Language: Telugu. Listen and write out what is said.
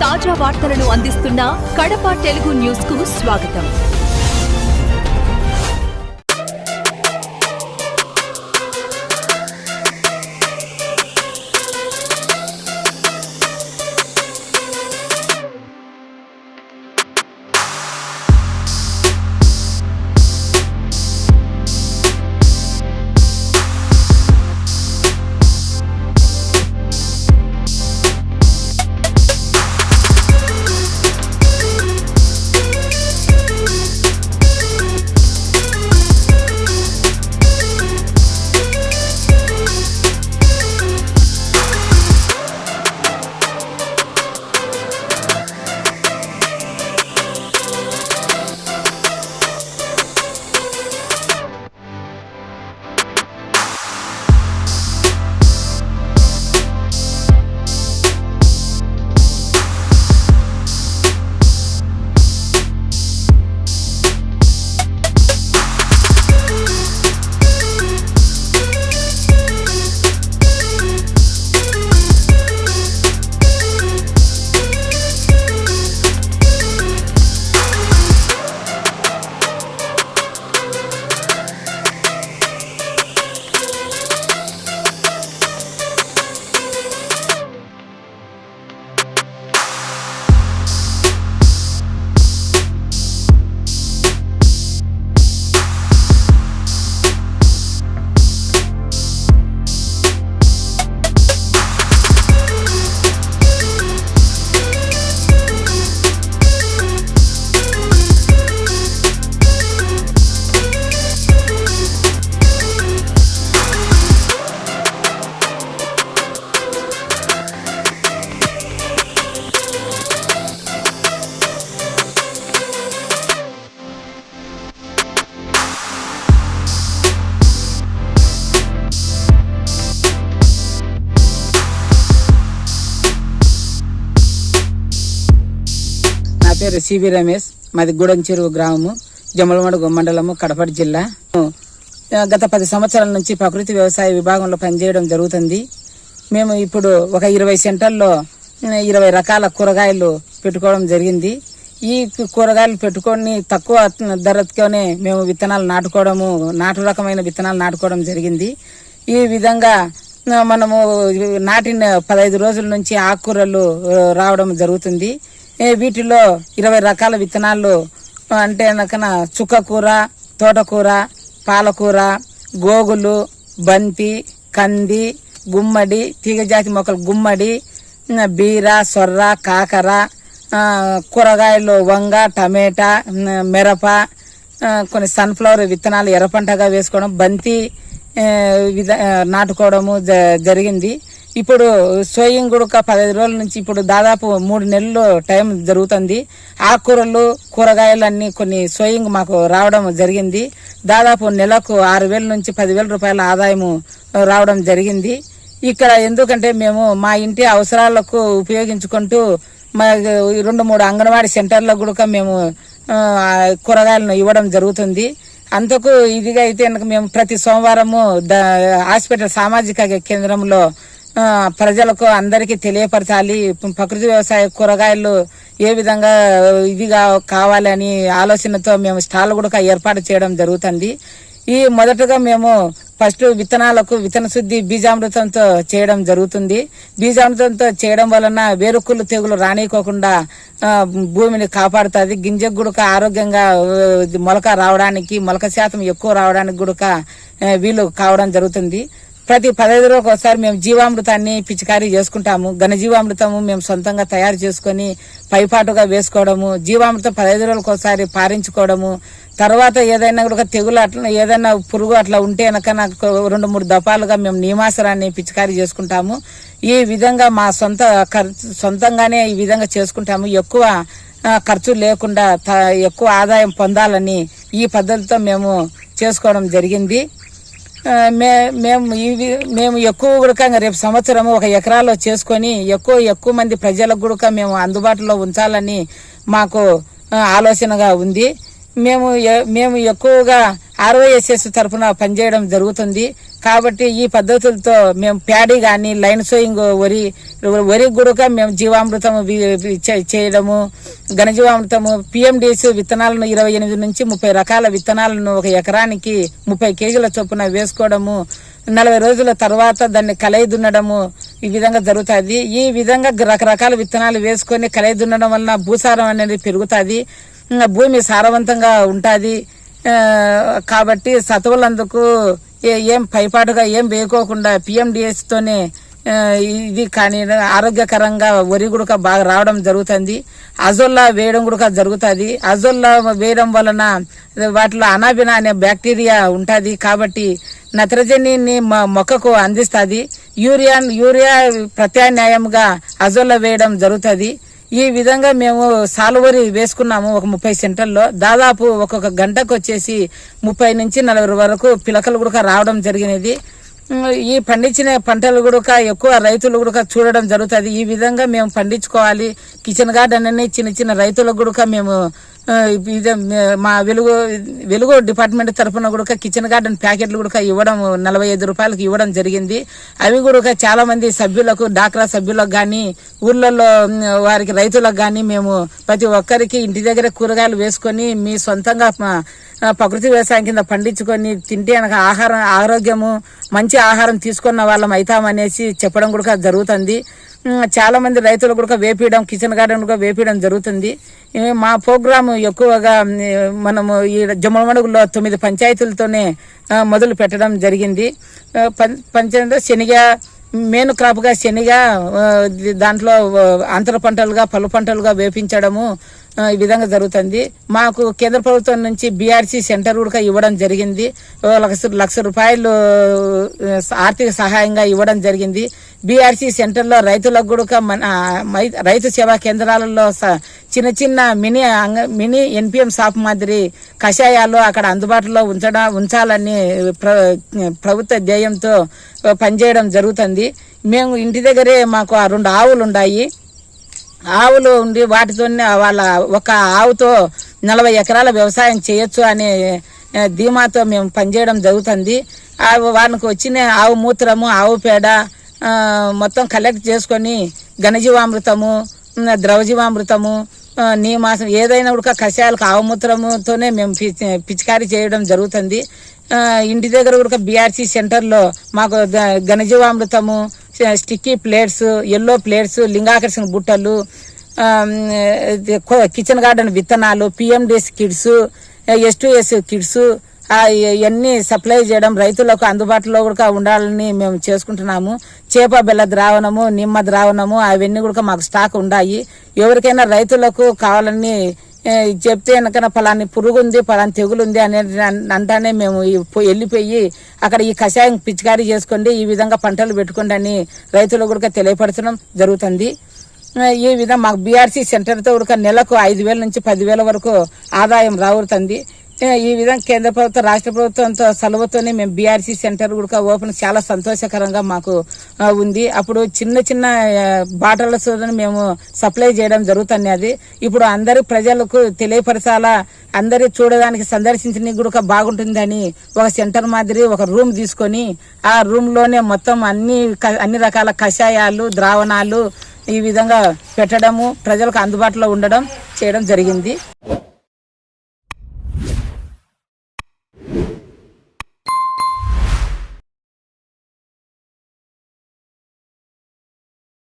తాజా వార్తలను అందిస్తున్న కడప తెలుగు న్యూస్ కు స్వాగతం. పేరు సిబి రమేష్, మాది గూడెంచెరువు గ్రామము, జమ్మలమడుగు మండలము, కడప జిల్లా. గత 10 సంవత్సరాల నుంచి ప్రకృతి వ్యవసాయ విభాగంలో పనిచేయడం జరుగుతుంది. మేము ఇప్పుడు ఒక 20 సెంటర్లో 20 రకాల కూరగాయలు పెట్టుకోవడం జరిగింది. ఈ కూరగాయలు పెట్టుకొని తక్కువ ధరతోనే మేము విత్తనాలు నాటుకోవడము, నాటు రకమైన విత్తనాలు నాటుకోవడం జరిగింది. ఈ విధంగా మనము నాటిన 15 రోజుల నుంచి ఆకుకూరలు రావడం జరుగుతుంది. వీటిలో 20 రకాల విత్తనాలు అంటే చుక్కకూర, తోటకూర, పాలకూర, గోగులు, బంతి, కంది, గుమ్మడి, తీగజాతి మొక్కలు గుమ్మడి, బీర, సొర్ర, కాకర, కూరగాయలు వంగ, టమేటా, మిరప, కొన్ని సన్ఫ్లవర్ విత్తనాలు ఎర్రపంటగా వేసుకోవడం, బంతి నాటుకోవడము జరిగింది. ఇప్పుడు సోయింగ్ కూడా 15 రోజుల నుంచి ఇప్పుడు దాదాపు 3 నెలలు టైం జరుగుతుంది. ఆకుకూరలు, కూరగాయలు అన్ని కొన్ని సోయింగ్ మాకు రావడం జరిగింది. దాదాపు నెలకు 6,000 నుంచి 10,000 రూపాయల ఆదాయము రావడం జరిగింది. ఇక్కడ ఎందుకంటే మేము మా ఇంటి అవసరాలకు ఉపయోగించుకుంటూ మా 2-3 అంగన్వాడీ సెంటర్లో కూడా మేము కూరగాయలను ఇవ్వడం జరుగుతుంది. అంతకు ఇదిగా అయితే మేము ప్రతి సోమవారము హాస్పిటల్ సామాజిక కేంద్రంలో ప్రజలకు అందరికీ తెలియపరచాలి, ప్రకృతి వ్యవసాయ కూరగాయలు ఏ విధంగా ఇదిగా కావాలని ఆలోచనతో మేము స్టాల్ కూడా ఏర్పాటు చేయడం జరుగుతుంది. ఈ మొదటగా మేము ఫస్ట్ విత్తనాలకు విత్తన శుద్ధి బీజామృతంతో చేయడం జరుగుతుంది. బీజామృతంతో చేయడం వలన వేరుకుళ్ళు తెగులు రానికోకుండా భూమిని కాపాడుతుంది. గింజకు కూడా ఆరోగ్యంగా మొలక రావడానికి, మొలక శాతం ఎక్కువ రావడానికి కూడా వీలు కావడం జరుగుతుంది. ప్రతి 15 రోజులకు ఒకసారి మేము జీవామృతాన్ని పిచికారీ చేసుకుంటాము. ఘనజీవామృతము మేము సొంతంగా తయారు చేసుకుని పైపాటుగా వేసుకోవడము, జీవామృతం 15 రోజులకు ఒకసారి పారించుకోవడము. తర్వాత ఏదైనా కూడా తెగులు అట్లా ఏదైనా పురుగు అట్లా ఉంటే కనుక నాకు 2-3 దఫాలుగా మేము నియమాసరాన్ని పిచికారీ చేసుకుంటాము. ఈ విధంగా మా సొంతంగానే ఈ విధంగా చేసుకుంటాము. ఎక్కువ ఖర్చు లేకుండా ఎక్కువ ఆదాయం పొందాలని ఈ పద్ధతితో మేము చేసుకోవడం జరిగింది. మేము ఎక్కువ కూడా రేపు సంవత్సరం 1 ఎకరాలో చేసుకొని ఎక్కువ మంది ప్రజలకు కూడా మేము అందుబాటులో ఉంచాలని మాకు ఆలోచనగా ఉంది. మేము ఎక్కువగా RYSS తరఫున పనిచేయడం జరుగుతుంది. కాబట్టి ఈ పద్ధతులతో మేము ప్యాడీ కానీ లైన్ సోయింగ్ వరి కూడా మేము జీవామృతము చేయడము, ఘనజీవామృతము, PMDS విత్తనాలను 28 నుంచి 30 రకాల విత్తనాలను ఒక ఎకరానికి 30 కేజీల చొప్పున వేసుకోవడము, 40 రోజుల తర్వాత దాన్ని కలయి దున్నడము ఈ విధంగా జరుగుతుంది. ఈ విధంగా రకరకాల విత్తనాలు వేసుకొని కలయి దున్నడం వలన భూసారం అనేది పెరుగుతుంది, భూమి సారవంతంగా ఉంటుంది. కాబట్టి సతువులందుకు ఏం పైపాటుగా ఏం వేయకోకుండా PMDS తోనే ఇది కానీ ఆరోగ్యకరంగా వరి గుడక బాగా రావడం జరుగుతుంది. అజొల్లా వేయడం కూడా జరుగుతుంది. అజొల్లా వేయడం వలన వాటిలో అనాబినా అనే బ్యాక్టీరియా ఉంటుంది. కాబట్టి నత్రజనిని మొక్కకు అందిస్తుంది. యూరియా ప్రత్యామ్నాయంగా అజొల్లా వేయడం జరుగుతుంది. ఈ విధంగా మేము సాలువరి వేసుకున్నాము. ఒక 30 సెంటర్లో దాదాపు ఒక్కొక్క గంటకు వచ్చేసి 30 నుంచి 40 వరకు పిలకలు కూడా రావడం జరిగినది. ఈ పండించిన పంటలు కూడా ఎక్కువ రైతులు కూడా చూడడం జరుగుతుంది. ఈ విధంగా మేము పండించుకోవాలి. కిచెన్ గార్డెన్ అని చిన్న చిన్న రైతులకు కూడా మేము మా వెలుగు డిపార్ట్మెంట్ తరఫున కూడా కిచెన్ గార్డెన్ ప్యాకెట్లు కూడా ఇవ్వడం 45 రూపాయలకు ఇవ్వడం జరిగింది. అవి కూడా చాలా మంది సభ్యులకు, డాక్రా సభ్యులకు కానీ ఊర్లలో వారికి రైతులకు కానీ మేము ప్రతి ఒక్కరికి ఇంటి దగ్గర కూరగాయలు వేసుకొని మీ సొంతంగా ప్రకృతి వ్యవసాయం కింద పండించుకొని తింటే ఆరోగ్యము మంచి ఆహారం తీసుకున్న వాళ్ళం అవుతామనేసి చెప్పడం కూడా జరుగుతుంది. చాలా మంది రైతులు కూడా వేపీయడం, కిచెన్ గార్డెన్ కూడా వేపీయడం జరుగుతుంది. మా ప్రోగ్రాము ఎక్కువగా మనము ఈ జమ్మలమడుగులో 9 పంచాయతీలతోనే మొదలు పెట్టడం జరిగింది. పంచాయతీ శనగ మెయిన్ క్రాప్ గా శనగ, దాంట్లో అంతర పంటలుగా పలు పంటలుగా వేపించడము ఈ విధంగా జరుగుతుంది. మాకు కేంద్ర ప్రభుత్వం నుంచి BRC సెంటర్ కూడా ఇవ్వడం జరిగింది. 1,00,000 రూపాయలు ఆర్థిక సహాయంగా ఇవ్వడం జరిగింది. BRC సెంటర్లో రైతులకు కూడా రైతు సేవా కేంద్రాలలో చిన్న చిన్న మినీ NPM షాప్ మాదిరి కషాయాలు అక్కడ అందుబాటులో ఉంచాలని ప్రభుత్వ ధ్యేయంతో పనిచేయడం జరుగుతుంది. మేము ఇంటి దగ్గరే మాకు 2 ఆవులు ఉన్నాయి. ఆవులు ఉండి వాటితో వాళ్ళ ఒక ఆవుతో 40 ఎకరాల వ్యవసాయం చేయొచ్చు అనే ధీమాతో మేము పనిచేయడం జరుగుతుంది. వానికి వచ్చిన ఆవు మూత్రము, ఆవు పేడ మొత్తం కలెక్ట్ చేసుకొని ఘనజీవామృతము, ద్రవజీవామృతము, నీమాసం ఏదైనా కూడా కషాయాలకు ఆవు మూత్రముతోనే మేము పిచికారీ చేయడం జరుగుతుంది. ఇంటి దగ్గర కూడా BRC సెంటర్లో మాకు ఘనజీవామృతము, స్టిక్కీ ప్లేట్స్, ఎల్లో ప్లేట్స్, లింగాకర్షణ బుట్టలు, కిచెన్ గార్డెన్ విత్తనాలు, PMDS కిట్స్, S2S కిట్స్ ఇవన్నీ సప్లై చేయడం రైతులకు అందుబాటులో కూడా ఉండాలని మేము చేసుకుంటున్నాము. చేప బెల్ల ద్రావణము, నిమ్మ ద్రావణము అవన్నీ కూడా మాకు స్టాక్ ఉన్నాయి. ఎవరికైనా రైతులకు కావాలని చెప్తే కనుక పలాని పురుగు ఉంది, పలాని తెగులు ఉంది అనేది అంటానే మేము వెళ్ళిపోయి అక్కడ ఈ కషాయం పిచికారీ చేసుకోండి, ఈ విధంగా పంటలు పెట్టుకోండి అని రైతులకు కూడా తెలియపరచడం జరుగుతుంది. ఈ విధంగా మాకు BRC సెంటర్తో కూడా నెలకు 5,000 నుంచి 10,000 వరకు ఆదాయం రావుతుంది. ఈ విధంగా కేంద్ర ప్రభుత్వం, రాష్ట్ర ప్రభుత్వంతో సలవుతోనే మేము BRC సెంటర్ కూడా ఓపెన్ చాలా సంతోషకరంగా మాకు ఉంది. అప్పుడు చిన్న చిన్న బాటలతో మేము సప్లై చేయడం జరుగుతుంది. అది ఇప్పుడు అందరి ప్రజలకు తెలియపరచాలా, అందరి చూడడానికి సందర్శించడానికి కూడా బాగుంటుందని ఒక సెంటర్ మాదిరి ఒక రూమ్ తీసుకొని ఆ రూమ్ లోనే మొత్తం అన్ని రకాల కషాయాలు, ద్రావణాలు ఈ విధంగా పెట్టడము, ప్రజలకు అందుబాటులో ఉండడం చేయడం జరిగింది.